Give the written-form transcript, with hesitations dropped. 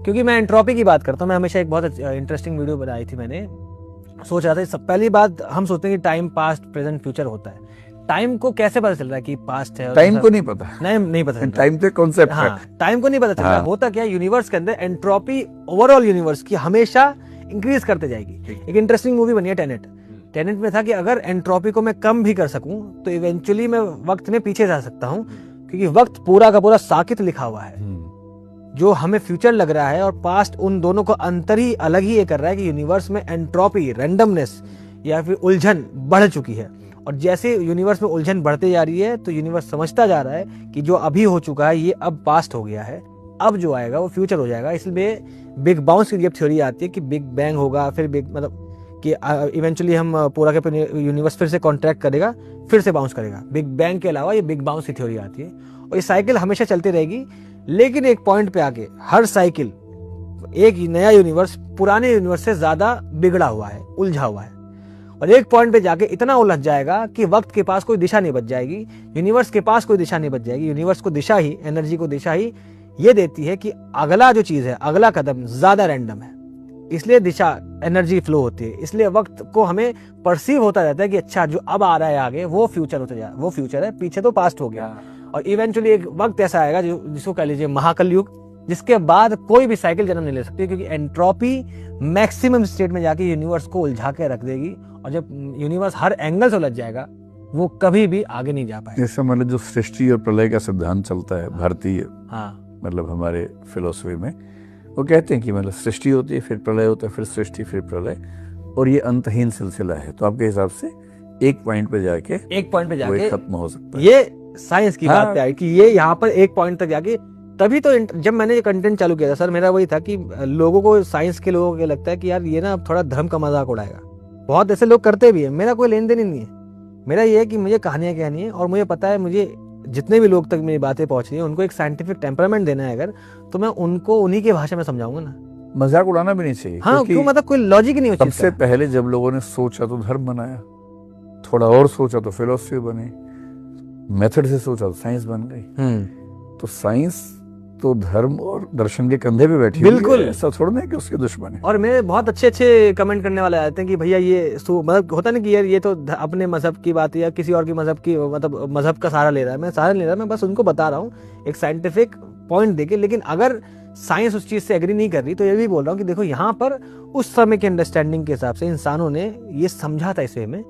क्योंकि मैं एंट्रोपी की बात करता हूँ। मैं हमेशा एक बहुत इंटरेस्टिंग वीडियो बनाई थी, मैंने सोच रहा था सब पहली बात हम सोचते हैं कि टाइम पास्ट प्रेजेंट फ्यूचर होता है। टाइम को कैसे पता चल रहा है कि पास्ट है? टाइम को नहीं पता, नहीं पता चल रहा। टाइम तो कॉन्सेप्ट है। हाँ, टाइम को नहीं पता चल रहा। होता क्या, यूनिवर्स के अंदर एंट्रोपी ओवरऑल यूनिवर्स की हमेशा इंक्रीज करते जाएगी। एक इंटरेस्टिंग मूवी बनी है टेनेट। टेनेट में था कि अगर एंट्रोपी को मैं कम भी कर सकूं तो इवेंचुअली मैं वक्त में पीछे जा सकता हूं, क्योंकि वक्त पूरा का पूरा साकित लिखा हुआ है। जो हमें फ्यूचर लग रहा है और पास्ट, उन दोनों को अंतर ही अलग ही ये कर रहा है कि यूनिवर्स में एंट्रोपी, रैंडमनेस या फिर उलझन बढ़ चुकी है। और जैसे यूनिवर्स में उलझन बढ़ते जा रही है तो यूनिवर्स समझता जा रहा है कि जो अभी हो चुका है ये अब पास्ट हो गया है, अब जो आएगा वो फ्यूचर हो जाएगा। इसलिए बिग बाउंस की जब थ्योरी आती है कि बिग बैंग होगा, फिर बिग मतलब कि इवेंचुअली हम पूरा के पूरा यूनिवर्स फिर से कॉन्ट्रैक्ट करेगा, फिर से बाउंस करेगा। बिग बैंग के अलावा ये बिग बाउंस की थ्योरी आती है और ये साइकिल हमेशा चलती रहेगी। लेकिन एक पॉइंट पे आके हर साइकिल, एक नया यूनिवर्स पुराने यूनिवर्स से ज्यादा बिगड़ा हुआ है, उलझा हुआ है, और एक पॉइंट पे जाके इतना उलझ जाएगा कि वक्त के पास कोई दिशा नहीं बच जाएगी, यूनिवर्स के पास कोई दिशा नहीं बच जाएगी। यूनिवर्स को दिशा ही, एनर्जी को दिशा ही ये देती है कि अगला जो चीज है, अगला कदम ज्यादा रैंडम है, इसलिए दिशा, एनर्जी फ्लो होती है। इसलिए वक्त को हमें परसीव होता रहता है कि अच्छा जो अब आ रहा है आगे वो फ्यूचर होता जा, वो फ्यूचर है, पीछे तो पास्ट हो गया। और इवेंचुअली एक वक्त ऐसा आएगा जिसको कह लीजिए महाकल युग, जिसके बाद कोई भी साइकिल जन्म नहीं ले सकती, क्योंकि एंट्रोपी मैक्सिमम स्टेट में जाके यूनिवर्स को उलझा के रख देगी। और जब यूनिवर्स हर एंगल से उलझ जाएगा वो कभी भी आगे नहीं जा पाएगा। जैसे मतलब जो सृष्टि और प्रलय का सिद्धांत चलता है भारतीय, हाँ, मतलब हमारे फिलोसफी में, वो कहते हैं कि मतलब सृष्टि होती है, फिर प्रलय होता है, फिर सृष्टि, फिर प्रलय, और ये अंतहीन सिलसिला है। तो आपके हिसाब से एक पॉइंट पे जाके खत्म हो सकता है। ये साइंस की बात पे आई कि ये यहाँ पर एक पॉइंट तक जाके, तभी तो जब मैंने ये कंटेंट चालू किया था सर, मेरा वही था कि लोगों को, साइंस के लोगों को लगता है कि यार ये ना थोड़ा धर्म का मजाक उड़ाएगा। बहुत ऐसे लोग करते भी है, मेरा कोई लेन देन ही नहीं है। मेरा ये है कि मुझे कहानियां कहनी है और मुझे पता है मुझे जितने भी लोग तक मेरी बातें पहुंच रही है उनको एक साइंटिफिक टेम्परामेंट देना है अगर, तो मैं उनको उन्हीं की भाषा में समझाऊंगा ना। मजाक उड़ाना भी नहीं चाहिए। हाँ, क्यों, मतलब कोई लॉजिक ही नहीं होती। सबसे पहले जब लोगों ने सोचा तो धर्म बनाया, थोड़ा और सोचा तो फिलोसफी बनी, मेथड से सोचा तो साइंस बन गई। तो साइंस तो धर्म और दर्शन के कंधे पे बैठी, बिल्कुल ऐसा थोड़ा नहीं कि उसके दुश्मन है। और मेरे बहुत अच्छे कमेंट करने वाले आते हैं कि भैया ये मतलब होता नहीं कि यार ये तो अपने मजहब की बात है या किसी और की मजहब की, मतलब मजहब का सहारा ले रहा है। मैं सहारा ले रहा, मैं बस उनको बता रहा हूँ एक साइंटिफिक पॉइंट देके। लेकिन अगर साइंस उस चीज से एग्री नहीं कर रही तो ये भी बोल रहा हूँ कि देखो यहाँ पर उस समय के अंडरस्टैंडिंग के हिसाब से इंसानों ने ये समझा था इस वे में